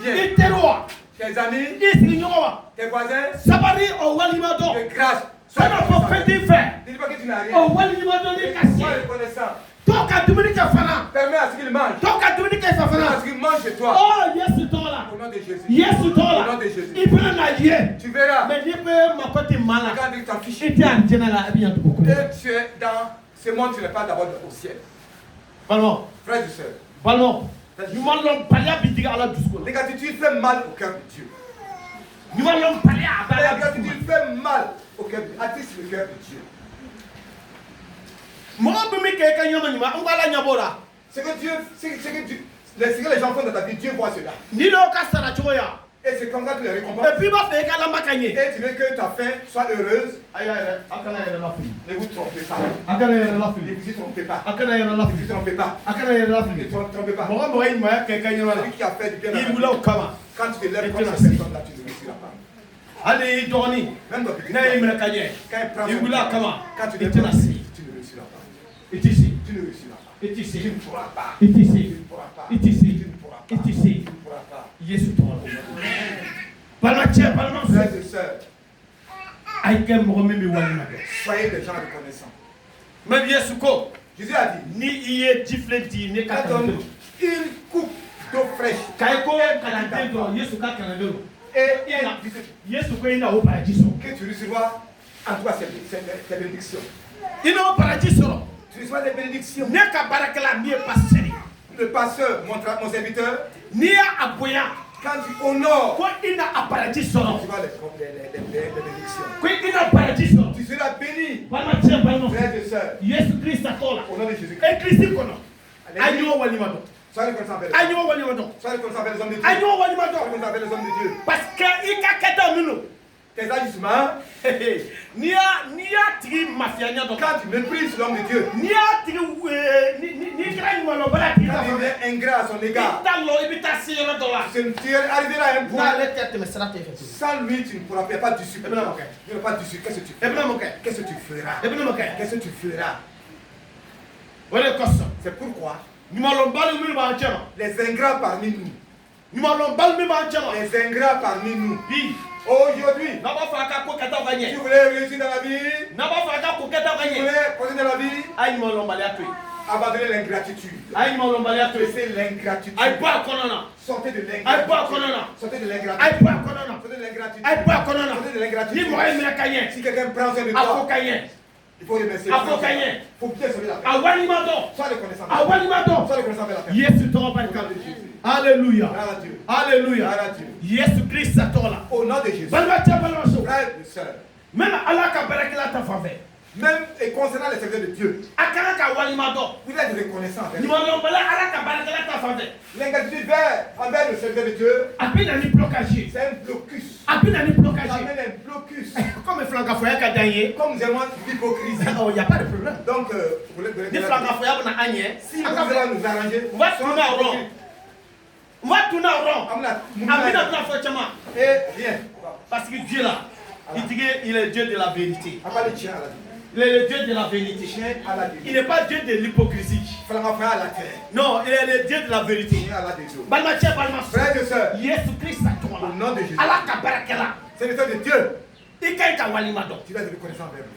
biens, tes amis, tes voisins, de grâce. Sois reconnaissant. Dis pas que tu n'as rien. Sois reconnaissant. Permets à ce qu'il mange. Permets à ce qu'il mange chez toi. Au nom de Jésus. Au nom de Jésus. Tu verras. Regarde, il t'en fiche. Et tu es dans ce monde, tu n'es pas d'abord au ciel. Frères et sœurs. L'ingratitude fait mal au cœur de Dieu. L'ingratitude fait mal au cœur de Dieu. Attise le cœur de Dieu. Ce que les gens font dans ta vie, Dieu voit cela. Et c'est comme ça que tu les récompenses. Et tu veux que ta fin soit heureuse. Ne vous trompez pas. Ne vous y trompez pas. Ne vous y trompez pas. Ne vous trompez pas. Celui qui a fait du bien à ta vie, quand tu te lèves contre cette personne-là, tu ne réussiras pas. Même dans le petit, quand il prend son temps, quand tu te lèves, tu ne réussiras pas. Tu ne réussiras pas. Tu ne pourras pas. Tu ne pourras pas. Tu ne pourras pas. Tu ne pourras pas. Frères et sœurs, soyez des gens reconnaissants. Même Jésus a dit, quand on une coupe d'eau fraîche que tu recevras en toi ces bénédictions. Tu reçois des bénédictions. Le pasteur, mon serviteur, quand tu honores, tu vas les bénédictions. Tu seras béni. Frères et sœurs, au nom de Jésus-Christ. Soyez reconnaissants envers les hommes. Soyez reconnaissants envers les hommes de Dieu. Soyez reconnaissants envers les hommes de Dieu. Parce que Tes agissements, quand tu méprises l'homme de Dieu, quand il est ingrat à son égard, tu arriveras à un point. Sans lui, tu ne pourras pas dessus. Tu ne pas dessus. Qu'est-ce que tu feras? Qu'est-ce que tu feras? Qu'est-ce que tu feras? C'est pourquoi les ingrats parmi nous, les ingrats parmi nous, aujourd'hui, tu voulais réussir dans la vie, tu voulais poser dans la vie, abandonner l'ingratitude. Laissez l'ingratitude. Sortez de l'ingratitude. Sortez de l'ingratitude. Si quelqu'un prend soin de toi, il faut remercier. Il faut bien sauver la personne. Sois reconnaissant. Sois reconnaissant vers la personne. Alléluia. Alléluia. Jésus Christ au nom de Jésus. Frères et sœurs. Même Allah ka barakela ta faveur. Même et concernant les serviteurs de Dieu, vous êtes reconnaissant. L'ingratitude envers le serviteur de Dieu, c'est un blocus. Ça amène un blocus. Comme nous aimons l'hypocrisie. Il n'y a pas de problème. Donc, si vous allez nous arranger, on va tourner en rond. On va tourner en rond. Et rien. Parce que Dieu là, il est Dieu de la vérité. Il est le Dieu de la vérité. Il n'est pas Dieu de l'hypocrisie. Non, il est le Dieu de la vérité. Frères et sœurs, au nom de Jésus, c'est le temps de Dieu. Tu dois être reconnaissant vers lui.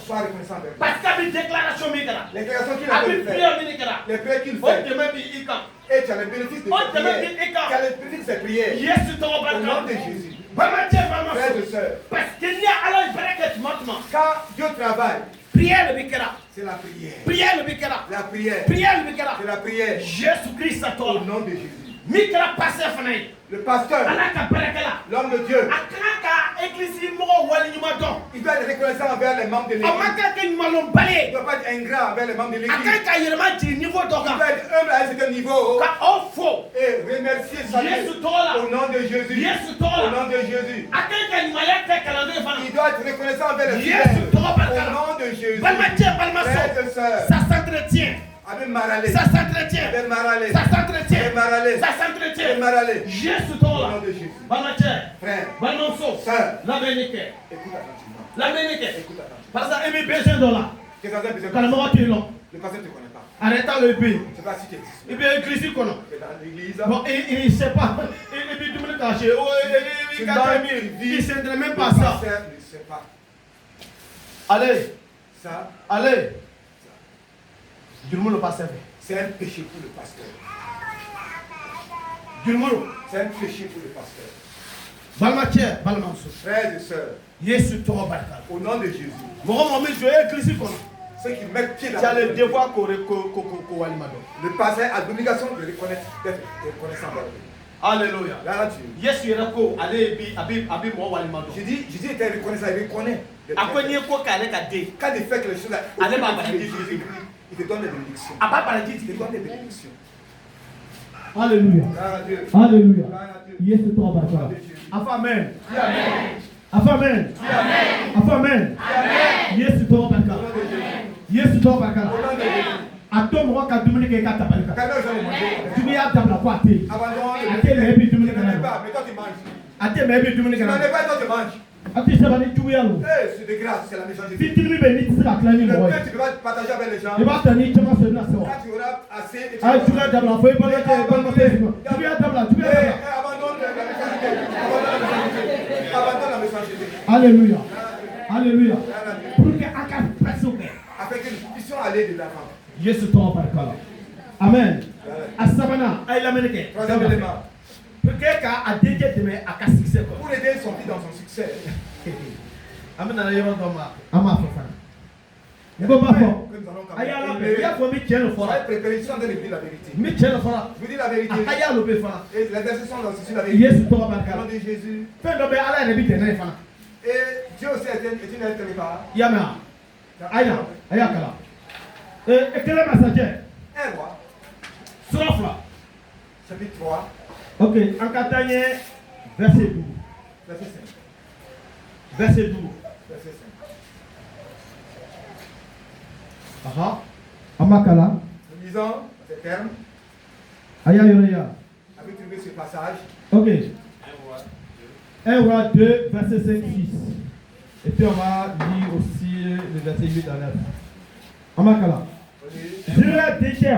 Sois reconnaissant vers lui. Parce qu'il y a des déclarations. Les déclarations qu'il a fait. Les prières qu'il fait. Et tu as les bénéfices de ses prières. Tu as les bénéfices de ses prières. Au nom de Jésus. Frères et sœurs, parce qu'il y a alors quand Dieu travaille, prière le bikera. C'est la prière. Prière le bikera. La prière. Prière le bikera. C'est la prière. Jésus Christ à toi. Au nom de Jésus. Mikra passé fanaï. Le pasteur, l'homme de Dieu, il doit être reconnaissant envers les membres de l'église. Il ne doit pas être ingrat envers les membres de l'église. Il doit être humble à un certain niveau et remercier saluer au nom de Jésus. Au nom de Jésus. Il doit être reconnaissant envers les fidèles. Au nom de Jésus. Frères et sœurs, ça s'entretient. Ça s'entretient. Ça s'entretient. Ça s'entretient. Jésus toi là. Frère. Sœur. La bénédiction. Écoute attentivement. La bénédiction. Écoute attentivement. Parce qu'il y a besoin de là. Qu'est-ce que tu as besoin de? Quand le moment tu es long. Le pasteur ne te connaît pas. arrêtant le pays. Je ne sais pas si tu existes. Et bien, église qu'on a. Dans l'église. Bon, il ne sait pas. Et puis, tout le monde est caché. Il ne sait même pas ça. Il ne sait pas. Allez. Ça. Allez. Tout le monde ne pas servi. C'est un péché pour le pasteur. Tout le monde. C'est un péché pour le pasteur. Balmatière, Balmanso. Frères et sœurs. Yesu Toro Barka. Au nom de Jésus. Ceux qui mettent pied dans le devoir qu'on le pasteur a l'obligation de reconnaître, d'être reconnaissant. Alléluia. Yes, il J'ai dit, Jésus était reconnaissant, il reconnaît. Quand il fait quelque chose, il te donne des bénédictions. Il te donne des bénédictions. Alléluia. Alléluia. Yes, Toro Barka. Amen. Amen. Amen. Yesu Toro Barka. Yesu Toro Barka. Atom roi ka dumuni ke ka tabalika. Tu viens table quoi té. Ate me bi dumuni kana. Mais toi tu manges. Ate me bi dumuni kana. Non, pas toi tu manges. Ate ça va ni tu viens lo. C'est de grâce, c'est la méchanceté. Si tu lui bénis tu seras clani moi. Tu peux pas partager avec les gens. Il va tenir tu vas se na so. Là tu auras assez. Ah tu vas table foi pas que tu viens table, tu viens table. Abandonne la méchanceté. Abandonne la méchanceté. Alléluia. Alléluia. Pour que aka personne. Afin que nous puissions aller de l'avant. Yesu Toro Barka. Amen. Asabana ay la meneke. Troisième élément. Peut-être qu'à déjà demain à succès. Pour aider son fils dans son succès. Amen. La yoro doma. Ama fofana. Ngo ba fo. Ayala be ya fo mi tiens fora. Préparation de dire la vérité. Mi tiens fora. Je vous dis la vérité. Ayala be fora. Et les versets sont là aussi la vérité. Yesu Toro Barka. Au nom de Jésus. Fait do be ala ne bi tena fana. Et Dieu aussi est une être préparé. Yama. Ayakala. Et quel est le messager? Un roi. Surafla. Chapitre 3. Ok, en Catanie, verset 12. Verset 5. Verset 12. Verset 5. Aha. Amakala. Nous lisons ces termes. Aya Yoreya. Avez trouvé ce passage. Ok. 1 roi 2, verset 5, 6. Et puis on va lire aussi le verset 8 à 9. Amakala. Je l'ai déjà.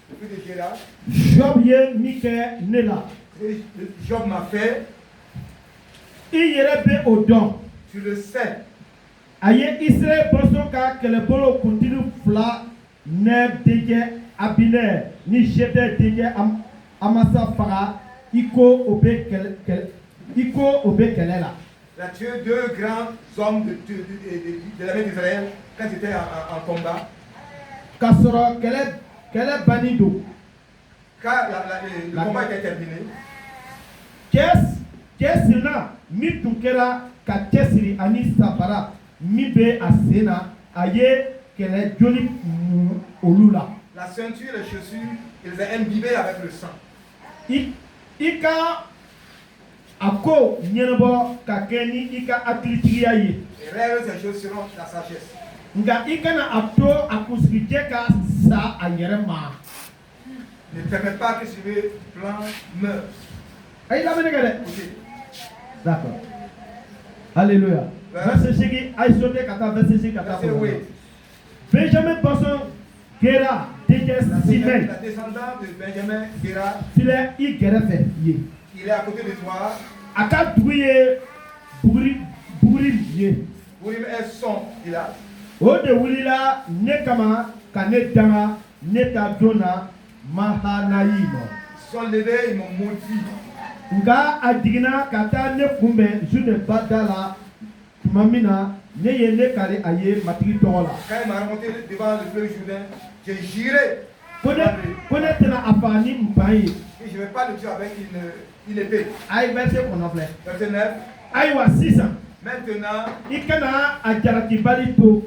Depuis de Gérard. Job ye Mike Nela. Job m'a fait. Il y aurait au don. Tu le sais. Aye Israël Bosoka que le bolo continue fla neb deje abiner ni jete deje amasa fara iko obe kelela. Il a tué deux grands hommes de l'armée d'Israël quand ils étaient en combat. Kasoro kele banido. Quand le combat était terminé. Qu'est-ce là mi tukera ka kesiri ani sabara mi be asena aye kele joli olula. La ceinture et les chaussures, ils les ont imbibées avec le sang. Ika ako nyerbo ka keni ika atlitiya ye. Et rêves ces choses seront la sagesse. Nga ikana ato akuskije ka sa ayerema. Ne permets pas que ce plan meure. Aïe la menegade. D'accord. Alléluia. Verset 5, aïe sauté kata verset 5 kata. Benjamin Bosson Gera déjà Simon. La descendante de Benjamin Gera. Il est Il est à côté de toi. Aka douye Bourim ye. Bourim est son village. O de wulila ne kama kane danga ne ta dona mahanaïmo. Ils sont levés, ils m'ont maudit. Nga adigina kata ne kumbe june badala mamina ne ye ne kare aye matigi tola. Quand il m'a remonté devant le fleuve Jourdain, j'ai juré. Connaître na afani mpai. Et je ne vais pas le tuer avec une épée. Aïe verset qu'on a fait. Verset 9. Aïe wa 6 ans. Maintenant, ikana ajaraki balito